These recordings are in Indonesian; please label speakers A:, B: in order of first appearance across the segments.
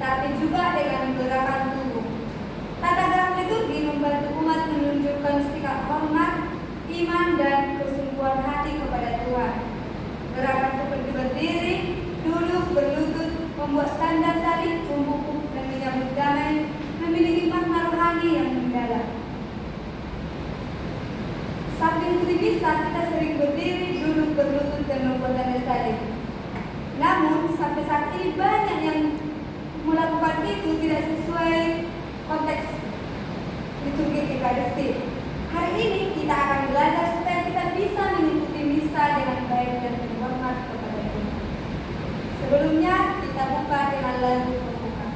A: tetapi juga dengan gerakan tubuh. Tata gerak liturgi membantu umat menunjukkan sikap hormat, iman, dan kesungguhan hati kepada Tuhan. Gerakan seperti berdiri, duduk, berlutut, membuat tanda salib, membungkuk, dan menyambut damai memiliki makna rohani yang mendalam. Sambil ikuti misa, kita sering berdiri, duduk, berlutut, dan membuat tanda salib. Namun, sampai saat ini banyak yang melakukan itu tidak sesuai konteks liturgi Ekaristi. Hari ini kita akan belajar supaya kita bisa mengikuti misa dengan baik dan berhormat kepada Tuhan. Sebelumnya, kita buka dengan lagu pembuka.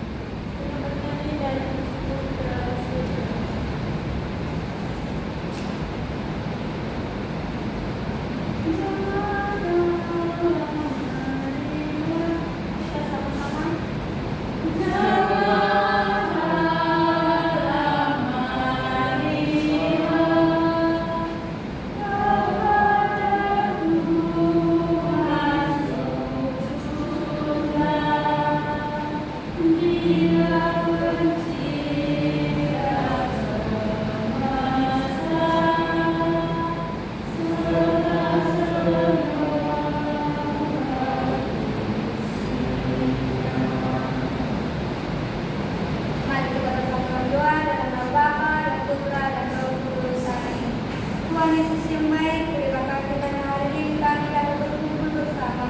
A: Tuhan Yesus yang baik, terima kasih karena hari ini kami dapat berkumpul bersama.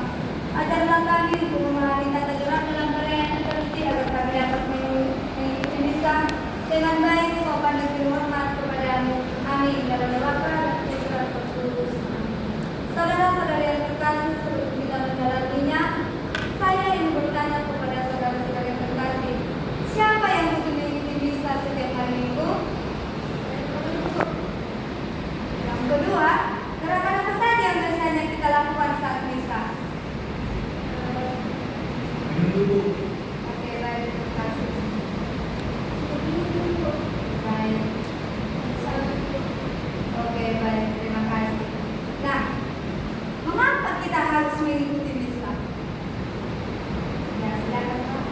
A: Ajarlah kami untuk memahami tata gerak dalam perayaan Ekaristi agar kami dapat mengikuti misa dengan baik, sopan, dan berhormat kepada-Mu. Amin. Dalam nama Bapa dan Putra dan Roh Kudus. Saudara-saudara yang terkasih, sebelum kita menjalaninya, saya ingin bertanya kepada saudara-saudara yang terkasih, siapa yang butuh mengikuti misa setiap hari Minggu? Kedua, gerakan apa saja yang biasanya kita lakukan saat misa? Oke, baik, terima kasih. Baik. Oke, baik, terima kasih. Nah, mengapa kita harus mengikuti misa? Ya, silakan Pak.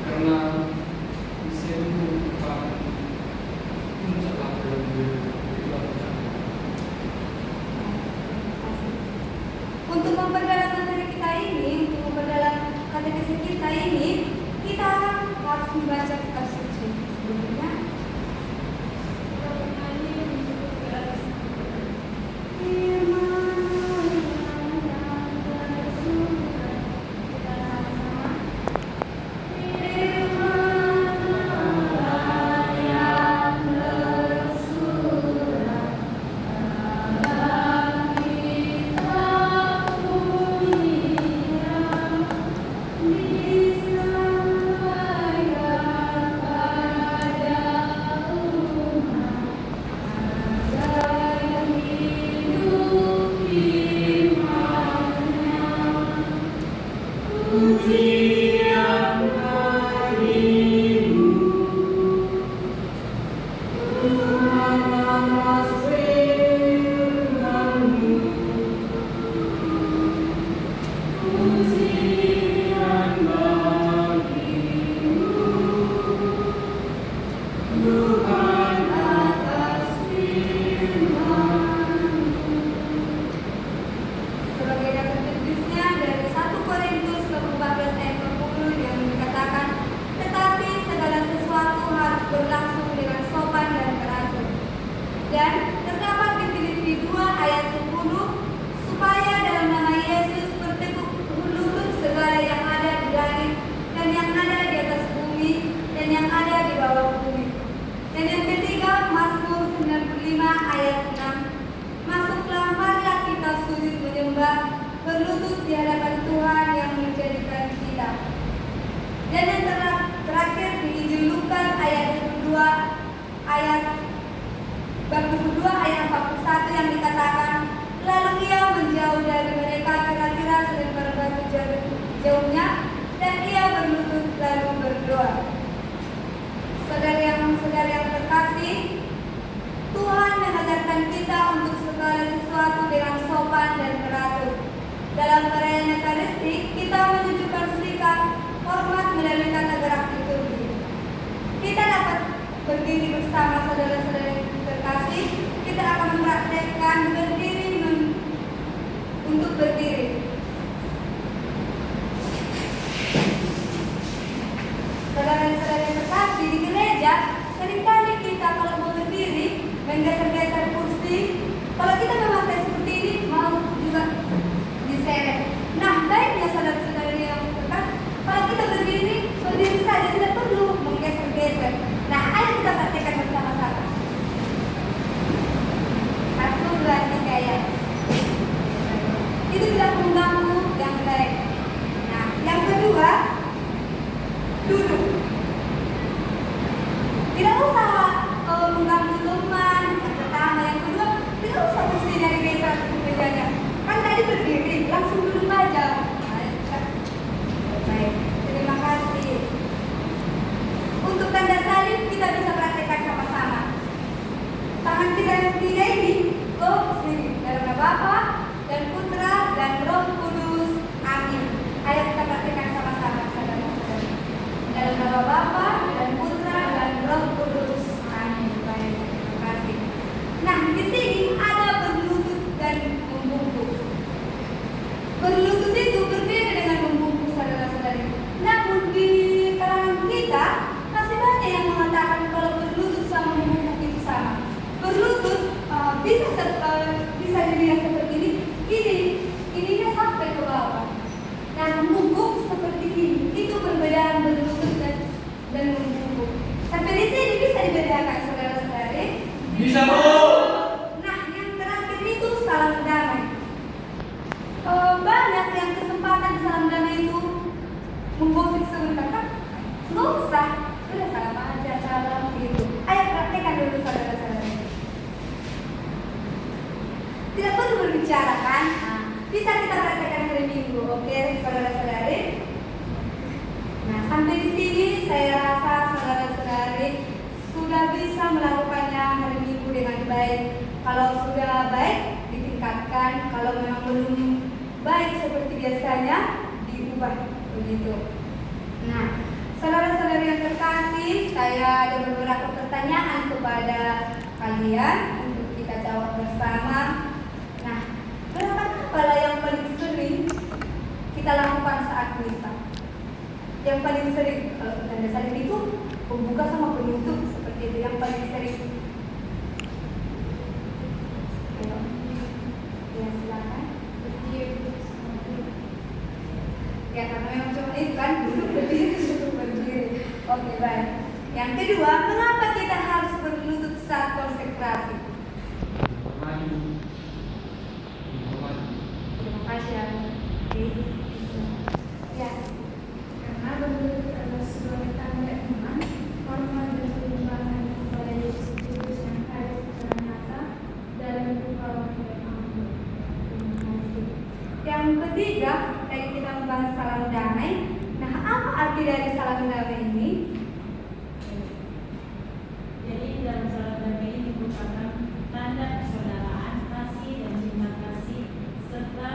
B: Karena misa itu merupakan puncak dalam
A: untuk memperdalam materi kita ini, untuk memperdalam katekesi kita ini, kita harus membaca kitab suci. Sebelumnya, sebagai dasar terbitnya dari 1 Korintus 14 ayat 20 yang dikatakan, tetapi segala sesuatu harus berlangsung dengan sopan dan teratur. Dan terdapat di Filipi 2 ayat 10, supaya dalam nama Yesus bertekuk lutut segala yang ada di langit dan yang ada di atas bumi dan yang ada di bawah bumi. Dan yang ketiga, Mazmur 95 ayat 6, masuklah marilah kita sujud menyembah, berlutut di hadapan Tuhan yang menjadikan kita. Dan yang terakhir di Injil Lukas ayat 22 ayat bab 22 ayat 41 yang dikatakan, lalu ia menjauh dari mereka kira-kira selembar batu jauhnya, dan ia berlutut lalu berdoa. Saudara yang terkasih, Tuhan mengajarkan kita untuk segala sesuatu dengan sopan dan teratur. Dalam perayaan Ekaristi, kita menunjukkan sikap hormat akan berdiri untuk berdiri. Saudara-saudara yang terkasih, di gereja seringkali kita kalau mau berdiri menggeser-geser kursi. Kalau kita memakai seperti ini mau juga diseret. Nah, baiknya saudara-saudara yang terkasih, kalau kita berdiri saja, tidak perlu menggeser-geser. Nah, ayo kita praktekkan bersama-sama. 1, 2, 3 ya. Itu tidak mengganggu yang baik. Nah, yang kedua, duduk. Tidak usah mengganggu teman. Yang pertama, yang kedua, tidak usah kursi dari geser ke meja. Kan tadi berdiri, langsung duduk aja. Baik, terima kasih. Untuk tanda salib kita bisa praktekkan sama-sama. Tangan kita yang ketiga ini ke sini. Dalam nama Bapa dan Putra dan Roh Kudus. Amin. Ayo kita praktekkan sama-sama, saudara-saudara. Dalam nama Bapa dan Putra dan Roh Kudus. Amin. Baik, terima kasih. Nah, di sini ada berlutut dan membungkuk. Berlutut itu berbeda dengan membungkuk, saudara-saudari. Namun di kalangan kita masih banyak yang mengatakan kalau berlutut sama membungkuk itu sama. Berlutut bisa dilihat seperti ini. Ininya sampai ke bawah. Nah, membungkuk seperti ini. Itu perbedaan berlutut dan membungkuk. Sampai di sini bisa dibedakan, saudara-saudari.
B: Bisa, Bu.
A: Nah, yang terakhir itu salam damai. Banyak yang kesempatan salam damai itu menggosip sebentar kan? Nggak usah, udah salam aja, salam gitu. Ayo praktekkan dulu, saudara-saudari. Tidak perlu berbicara kan? Nah, bisa kita praktekkan hari Minggu, oke, saudara-saudari? Nah, sampai di sini saya rasa saudara-saudari sudah bisa melakukannya hari Minggu dengan baik. Kalau sudah baik, ditingkatkan. Kalau memang belum baik seperti biasanya, diubah begitu. Nah, saudara-saudari yang terkasih, saya ada beberapa pertanyaan kepada kalian untuk kita jawab bersama. Nah, gerakan apa yang paling sering kita lakukan saat misa? Yang paling sering, kalau tanda salib itu pembuka sama penutup, seperti itu yang paling sering. Ayo, ya silakan. Ya, karena memang cuma itu kan, duduk berdiri, duduk berdiri. Oke, baik. Yang kedua, mengapa kita harus berlutut saat konsekrasi? Terima kasih ya. Ya, karena berlutut adalah sebuah tanda iman, hormat dan pengembangan kepada Yesus Kristus yang ada secara nyata dalam hidup orang yang aman. Terima kasih. Yang ketiga, tadi kita membahas salam damai. Nah, apa arti dari salam damai ini?
C: Jadi dalam salam damai ini merupakan tanda persaudaraan, kasih dan cinta kasih serta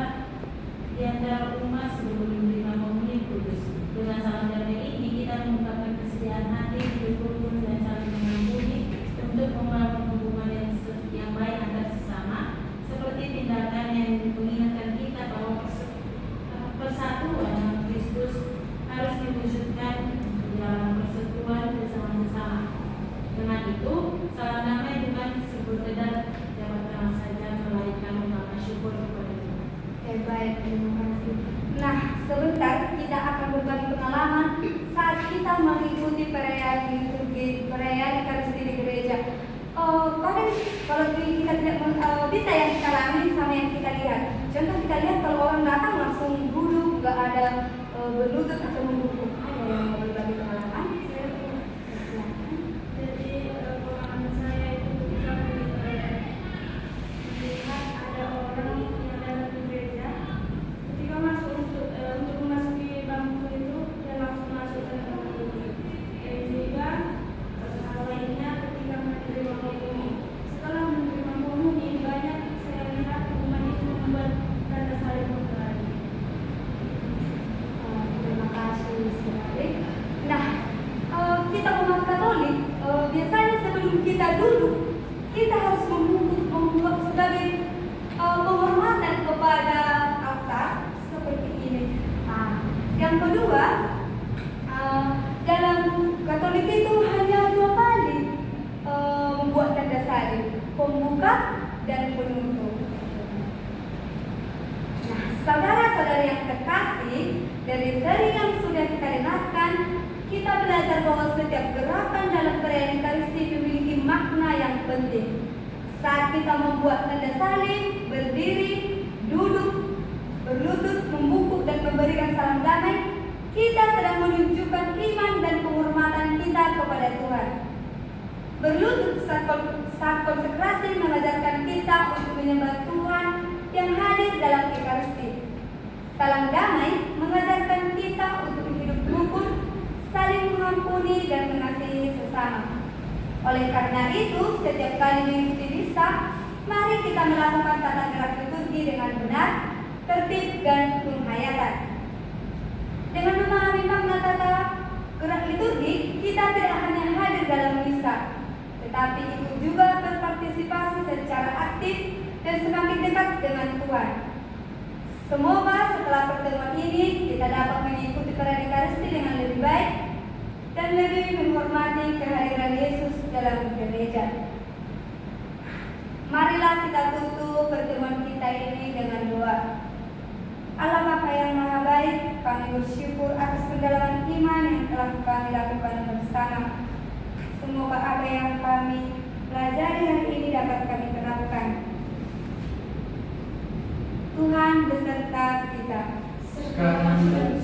C: di antara umat sebelum menerima komunion kudus. Dengan salam damai ini kita mengungkapkan kesediaan hati, berkumpul dan saling mengampuni untuk membangun hubungan yang baik antar sesama, seperti tindakan yang mengingatkan kita bahwa persatuan Kristus harus diwujudkan dalam persekutuan bersama sesama. Dengan itu, salam damai bukan sekedar jabat tangan saja, melainkan ungkapan syukur kepada Tuhan.
A: Baik, terima kasih. Nah, sebentar kita akan berbagi pengalaman saat kita mengikuti perayaan liturgi, perayaan Ekaristi di gereja. Kadang kalau kita tidak bisa yang kita alami sama yang kita lihat. Contoh kita lihat kalau orang datang langsung duduk, nggak ada berlutut atau membungkuk. Ada yang mau berbagi pengalaman?
D: Jadi pengalaman saya itu ketika melihat ada orang yang datang ke gereja, ketika masuk untuk memasuki bangku itu dia langsung masuk ke dalam bangku. Dan juga hal lainnya ketika menerima komuni. Setelah menerima komuni banyak saya lihat umat itu membuat tanda salib kembali.
A: Terima kasih. Yang kedua, dalam Katolik itu hanya 2 kali membuat tanda salib, pembuka dan penutup. Nah, saudara-saudara yang terkasih, dari seri yang sudah kita dengarkan, kita belajar bahwa setiap gerakan dalam perayaan Ekaristi memiliki makna yang penting. Saat kita membuat tanda salib, berdiri, duduk, berlutut, membungkuk dan memberikan salam damai, kita sedang menunjukkan iman dan penghormatan kita kepada Tuhan. Berlutut saat konsekrasi mengajarkan kita untuk menyembah Tuhan yang hadir dalam Ekaristi. Salam damai mengajarkan kita untuk hidup rukun, saling mengampuni dan mengasihi sesama. Oleh karena itu, setiap kali mengikuti misa, mari kita melakukan tata gerak liturgi dengan benar, tertib dan penghayatan. Dengan memahami makna tata gerak liturgi, kita tidak hanya hadir dalam misa, tetapi ikut juga berpartisipasi secara aktif dan semakin dekat dengan Tuhan. Semoga setelah pertemuan ini kita dapat mengikuti perayaan Ekaristi dengan lebih baik dan lebih menghormati kehadiran Yesus dalam gereja. Marilah kita tutup pertemuan kita ini dengan doa. Allah Bapa yang Maha Baik, kami bersyukur atas pendalaman iman yang telah kami lakukan bersama. Semoga apa yang kami pelajari hari ini dapat kami terapkan. Tuhan beserta kita.
B: Sekarang dan